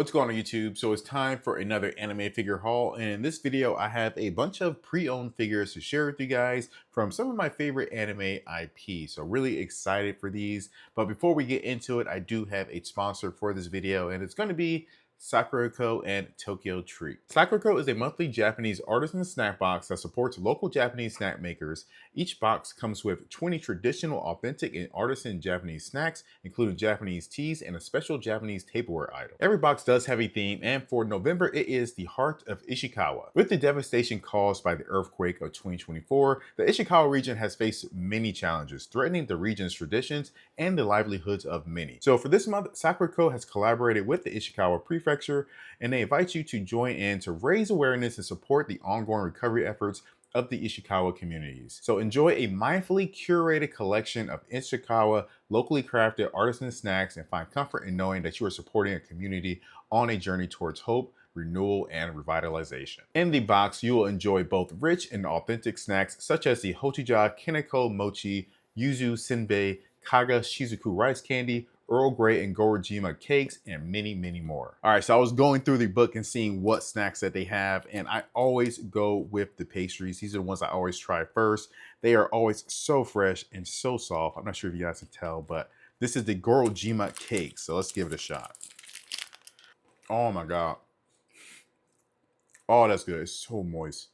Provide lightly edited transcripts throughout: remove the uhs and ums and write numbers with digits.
What's going on YouTube? So it's time for another anime figure haul, and in this video I have a bunch of pre-owned figures to share with you guys from some of my favorite anime IP. So really excited for these, but before we get into it, I do have a sponsor for this video, and it's going to be Sakurako and Tokyo Treat. Sakurako is a monthly Japanese artisan snack box that supports local Japanese snack makers. Each box comes with 20 traditional, authentic, and artisan Japanese snacks, including Japanese teas and a special Japanese tableware item. Every box does have a theme, and for November, it is the heart of Ishikawa. With the devastation caused by the earthquake of 2024, the Ishikawa region has faced many challenges, threatening the region's traditions and the livelihoods of many. So for this month, Sakurako has collaborated with the Ishikawa Prefecture, and they invite you to join in to raise awareness and support the ongoing recovery efforts of the Ishikawa communities. So enjoy a mindfully curated collection of Ishikawa locally crafted artisan snacks and find comfort in knowing that you are supporting a community on a journey towards hope, renewal, and revitalization. In the box, you will enjoy both rich and authentic snacks such as the Hochija Kineko Mochi, Yuzu Senbei, Kaga Shizuku rice candy, Earl Grey and Gorojima cakes, and many, many more. All right, so I was going through the book and seeing what snacks that they have, and I always go with the pastries. These are the ones I always try first. They are always so fresh and so soft. I'm not sure if you guys can tell, but this is the Gorojima cake, so let's give it a shot. Oh my God. Oh, that's good. It's so moist.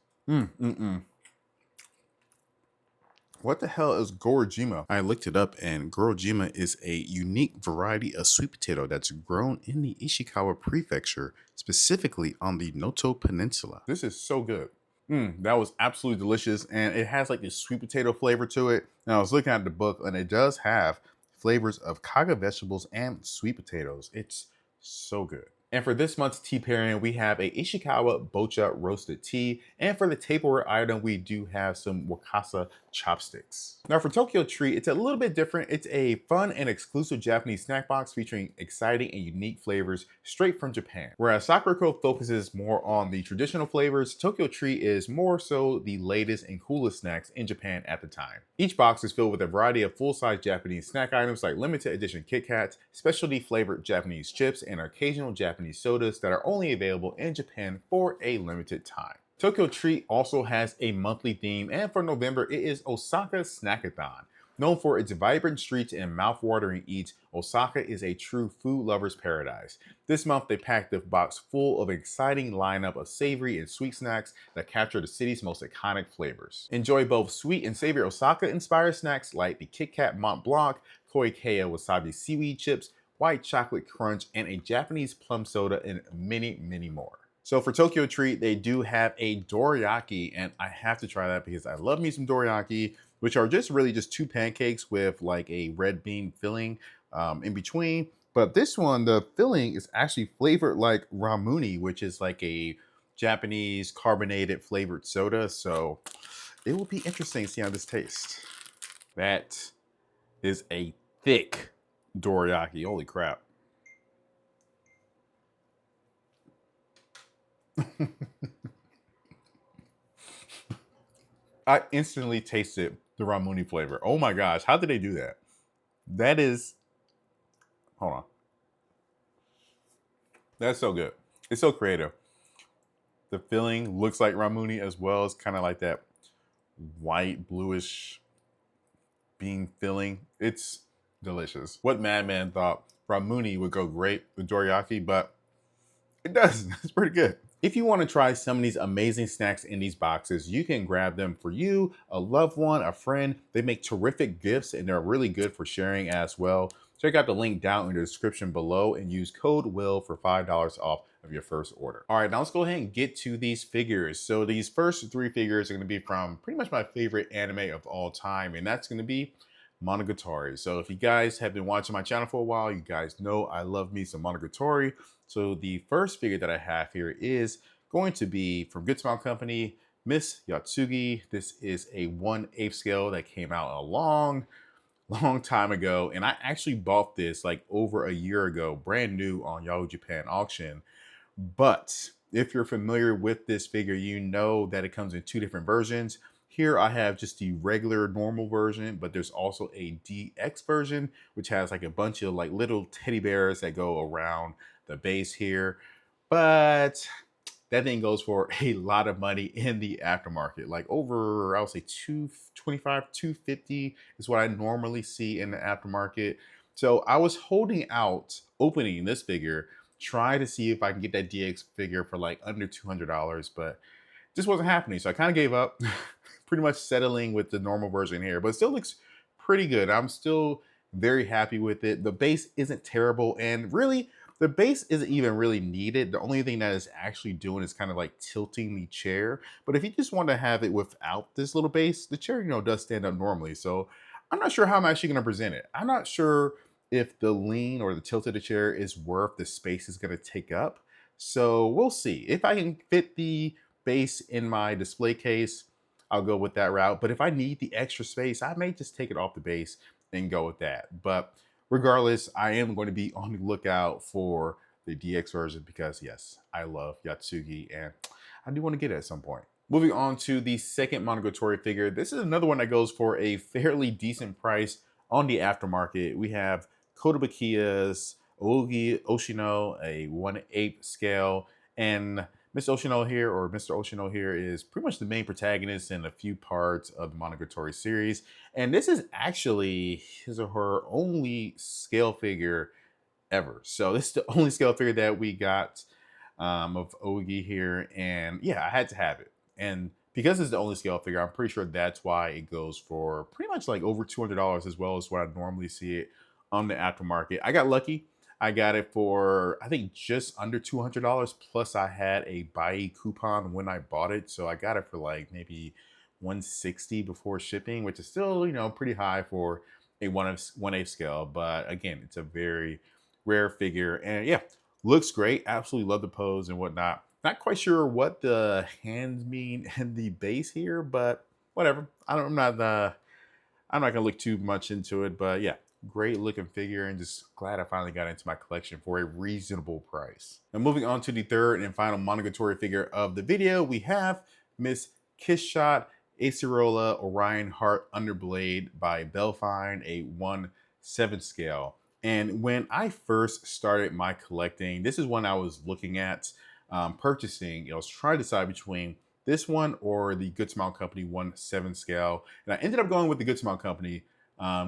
What the hell is Gorojima? I looked it up, and Gorojima is a unique variety of sweet potato that's grown in the Ishikawa Prefecture, specifically on the Noto Peninsula. This is so good. That was absolutely delicious, and it has like this sweet potato flavor to it. And I was looking at the book, and it does have flavors of kaga vegetables and sweet potatoes. It's so good. And for this month's tea pairing, we have a Ishikawa Bocha roasted tea. And for the tableware item, we do have some wakasa chopsticks. Now for Tokyo Treat, it's a little bit different. It's a fun and exclusive Japanese snack box featuring exciting and unique flavors straight from Japan. Whereas Sakurako focuses more on the traditional flavors, Tokyo Treat is more so the latest and coolest snacks in Japan at the time. Each box is filled with a variety of full-size Japanese snack items like limited edition Kit Kats, specialty flavored Japanese chips, and occasional Japanese sodas that are only available in Japan for a limited time. Tokyo Treat also has a monthly theme, and for November, it is Osaka Snackathon. Known for its vibrant streets and mouth-watering eats, Osaka is a true food lover's paradise. This month, they packed a box full of an exciting lineup of savory and sweet snacks that capture the city's most iconic flavors. Enjoy both sweet and savory Osaka-inspired snacks like the Kit Kat Mont Blanc, Koi Kea Wasabi Seaweed Chips, White Chocolate Crunch, and a Japanese plum soda, and many, many more. So for Tokyo Treat, they do have a dorayaki, and I have to try that because I love me some dorayaki, which are just really just two pancakes with like a red bean filling in between. But this one, the filling is actually flavored like ramune, which is like a Japanese carbonated flavored soda. So it will be interesting to see how this tastes. That is a thick dorayaki. Holy crap. I instantly tasted the ramune flavor. Oh my gosh, how did they do that? That is, hold on. That's so good. It's so creative. The filling looks like ramune as well. It's kind of like that white, bluish bean filling. It's delicious. What madman thought ramune would go great with dorayaki, but it does. It's pretty good. If you want to try some of these amazing snacks in these boxes, you can grab them for you, a loved one, a friend. They make terrific gifts, and they're really good for sharing as well. Check out the link down in the description below and use code WILL for $5 off of your first order. All right, now let's go ahead and get to these figures. So these first three figures are going to be from pretty much my favorite anime of all time, and that's going to be Monogatari. So if you guys have been watching my channel for a while, you guys know I love me some Monogatari. So the first figure that I have here is going to be from Good Smile Company, Miss Yatsugi. This is a 1/8 scale that came out a long time ago. And I actually bought this like over a year ago, brand new on Yahoo Japan auction. But if you're familiar with this figure, you know that it comes in two different versions. Here I have just the regular normal version, but there's also a DX version, which has like a bunch of like little teddy bears that go around the base here, but that thing goes for a lot of money in the aftermarket, like over, I would say 225, 250 is what I normally see in the aftermarket. So I was holding out opening this figure, try to see if I can get that DX figure for like under $200, but just wasn't happening. So I kind of gave up, pretty much settling with the normal version here, but it still looks pretty good. I'm still very happy with it. The base isn't terrible, and really, the base isn't even really needed. The only thing that is actually doing is kind of like tilting the chair. But if you just want to have it without this little base, the chair, does stand up normally. So I'm not sure how I'm actually going to present it. I'm not sure if the lean or the tilt of the chair is worth the space it's going to take up. So we'll see. If I can fit the base in my display case, I'll go with that route. But if I need the extra space, I may just take it off the base and go with that. But regardless, I am going to be on the lookout for the DX version because, yes, I love Yatsugi and I do want to get it at some point. Moving on to the second Monogatari figure. This is another one that goes for a fairly decent price on the aftermarket. We have Kotobukiya's Ogi Oshino, a 1/8 scale, and Mr. Oshino here is pretty much the main protagonist in a few parts of the Monogatari series. And this is actually his or her only scale figure ever. So this is the only scale figure that we got of Ogi here. And yeah, I had to have it. And because it's the only scale figure, I'm pretty sure that's why it goes for pretty much like over $200 as well as what I normally see it on the aftermarket. I got lucky. I got it for, I think, just under $200. Plus, I had a buy coupon when I bought it. So I got it for like maybe 160 before shipping, which is still, pretty high for a 1/8 scale. But again, it's a very rare figure. And yeah, looks great. Absolutely love the pose and whatnot. Not quite sure what the hands mean in the base here, but whatever. I'm not gonna look too much into it, but yeah, great looking figure and just glad I finally got into my collection for a reasonable price. Now moving on to the third and final Monogatari figure of the video, we have Miss Kissshotacerloaorionheartunderblade by Belfine, a 1/7 scale. And when I first started my collecting, this is one I was looking at purchasing. I was trying to decide between this one or the Good Smile Company 1/7 scale. And I ended up going with the Good Smile Company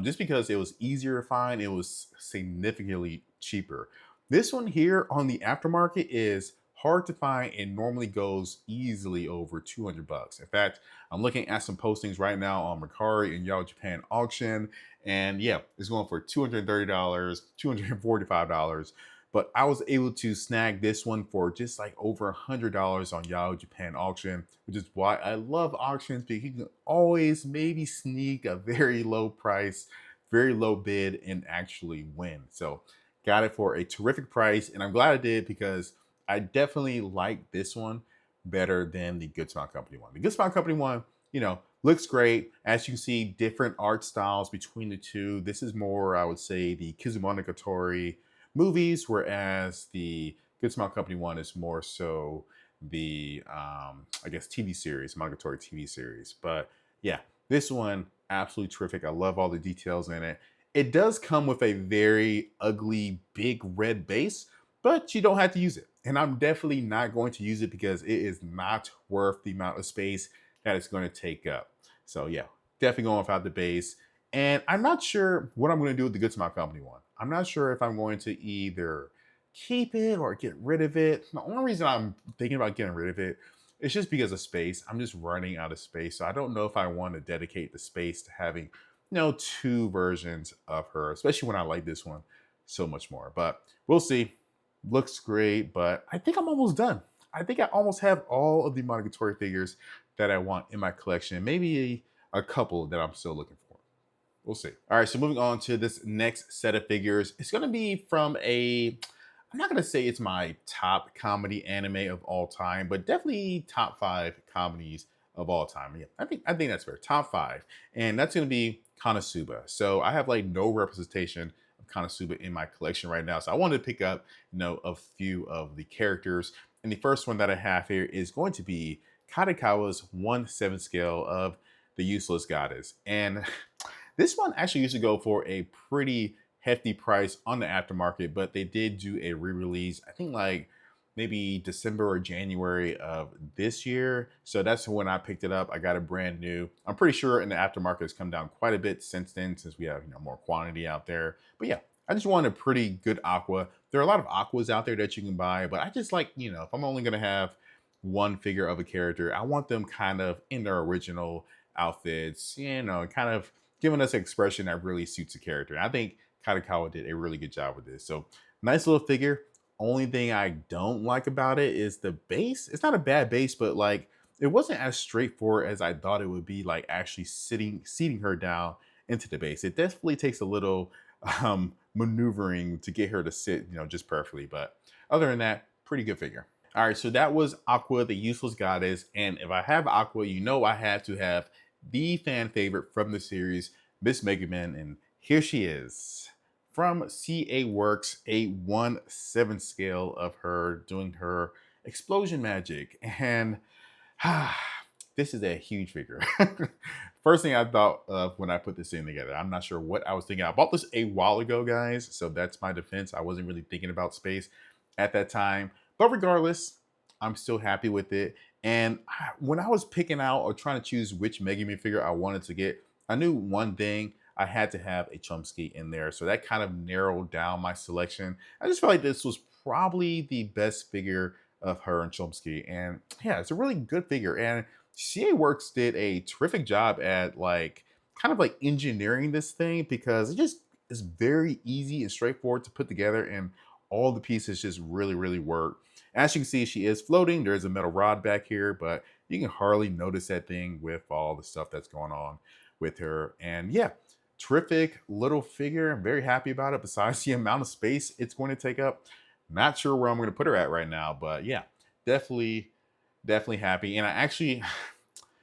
just because it was easier to find. It was significantly cheaper. This one here on the aftermarket is hard to find and normally goes easily over $200. In fact, I'm looking at some postings right now on Mercari and Yahoo Japan auction. And yeah, it's going for $230, $245. But I was able to snag this one for just like over $100 on Yahoo Japan auction, which is why I love auctions, because you can always maybe sneak a very low price, very low bid, and actually win. So got it for a terrific price, and I'm glad I did because I definitely like this one better than the Good Smile Company one. The Good Smile Company one, looks great. As you can see, different art styles between the two. This is more, I would say, the Kizumonogatari movies, whereas the Good Smile Company one is more so the I guess TV series, Monogatari TV series. But yeah, this one absolutely terrific. I love all the details in it. It does come with a very ugly big red base, but you don't have to use it. And I'm definitely not going to use it because it is not worth the amount of space that it's going to take up. So yeah, definitely going without the base. And I'm not sure what I'm going to do with the Good Smile Company one. I'm not sure if I'm going to either keep it or get rid of it. The only reason I'm thinking about getting rid of it is just because of space. I'm just running out of space. So I don't know if I want to dedicate the space to having, two versions of her, especially when I like this one so much more. But we'll see. Looks great, but I think I'm almost done. I think I almost have all of the Monogatari figures that I want in my collection. Maybe a couple that I'm still looking for. We'll see. All right, so moving on to this next set of figures. It's going to be from I'm not going to say it's my top comedy anime of all time, but definitely top 5 comedies of all time. Yeah, I think that's fair. Top 5. And that's going to be Konosuba. So I have like no representation of Konosuba in my collection right now. So I wanted to pick up, a few of the characters. And the first one that I have here is going to be Kadekawa's 1/7 scale of the Useless Goddess. And this one actually used to go for a pretty hefty price on the aftermarket, but they did do a re-release, I think like maybe December or January of this year. So that's when I picked it up. I got it brand new. I'm pretty sure in the aftermarket has come down quite a bit since then, since we have more quantity out there. But yeah, I just wanted a pretty good aqua. There are a lot of aquas out there that you can buy, but I just like, if I'm only gonna have one figure of a character, I want them kind of in their original outfits, kind of giving us an expression that really suits the character. And I think Kadokawa did a really good job with this. So nice little figure. Only thing I don't like about it is the base. It's not a bad base, but like it wasn't as straightforward as I thought it would be, like actually seating her down into the base. It definitely takes a little maneuvering to get her to sit, just perfectly. But other than that, pretty good figure. All right, so that was Aqua, the Useless Goddess. And if I have Aqua, I have to have the fan favorite from the series, Miss Megumin. And here she is. From CA Works, a 1/7 scale of her doing her explosion magic. And this is a huge figure. First thing I thought of when I put this thing together, I'm not sure what I was thinking. I bought this a while ago, guys, so that's my defense. I wasn't really thinking about space at that time. But regardless, I'm still happy with it. And when I was picking out or trying to choose which Megumin figure I wanted to get, I knew one thing. I had to have a Chomsky in there. So that kind of narrowed down my selection. I just felt like this was probably the best figure of her and Chomsky. And yeah, it's a really good figure. And CA Works did a terrific job at kind of engineering this thing, because it just is very easy and straightforward to put together, and all the pieces just really, really work. As you can see, she is floating. There's a metal rod back here, but you can hardly notice that thing with all the stuff that's going on with her. And yeah, terrific little figure. I'm very happy about it, besides the amount of space it's going to take up. Not sure where I'm going to put her at right now, but yeah, definitely happy. And I actually,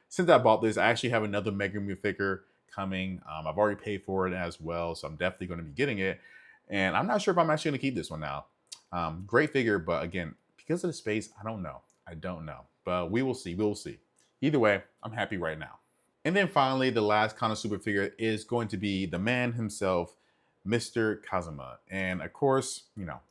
since I bought this, I actually have another Megumin figure coming. I've already paid for it as well, so I'm definitely going to be getting it. And I'm not sure if I'm actually going to keep this one now. Great figure, but again, because of the space, I don't know. But we will see. We will see. Either way, I'm happy right now. And then finally, the last Konosuba figure is going to be the man himself, Mr. Kazuma. And of course,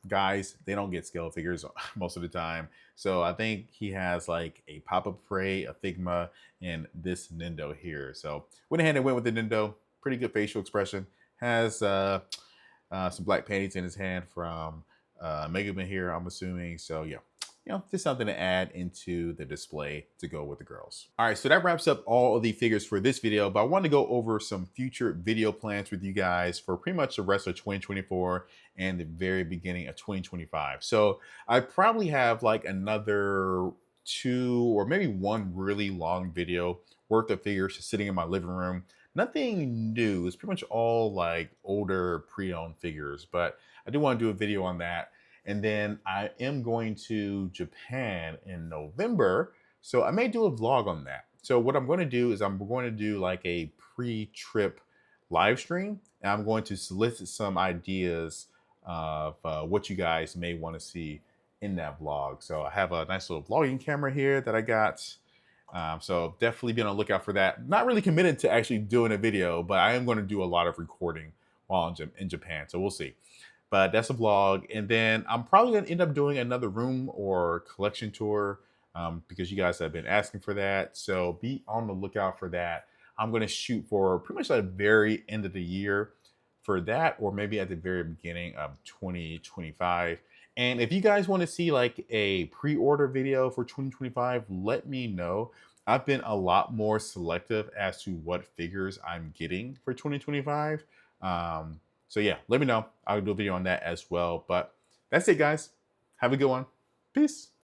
guys, they don't get scale figures most of the time. So I think he has like a Papa Prey, a Figma, and this Nindo here. So went ahead and went with the Nindo. Pretty good facial expression. Has some black panties in his hand from Megumin here, I'm assuming. So yeah, just something to add into the display to go with the girls. All right, so that wraps up all of the figures for this video, but I want to go over some future video plans with you guys for pretty much the rest of 2024 and the very beginning of 2025. So I probably have like another 2 or maybe 1 really long video worth of figures just sitting in my living room. Nothing new. It's pretty much all like older pre-owned figures, but I do want to do a video on that. And then I am going to Japan in November, so I may do a vlog on that. So what I'm going to do is I'm going to do like a pre-trip live stream, and I'm going to solicit some ideas of what you guys may want to see in that vlog. So I have a nice little vlogging camera here that I got. So definitely be on the lookout for that. Not really committed to actually doing a video, but I am going to do a lot of recording while in Japan. So we'll see. But that's a vlog. And then I'm probably going to end up doing another room or collection tour because you guys have been asking for that. So be on the lookout for that. I'm going to shoot for pretty much at the very end of the year for that, or maybe at the very beginning of 2025. And if you guys want to see like a pre-order video for 2025, let me know. I've been a lot more selective as to what figures I'm getting for 2025. So yeah, let me know. I'll do a video on that as well. But that's it, guys. Have a good one. Peace.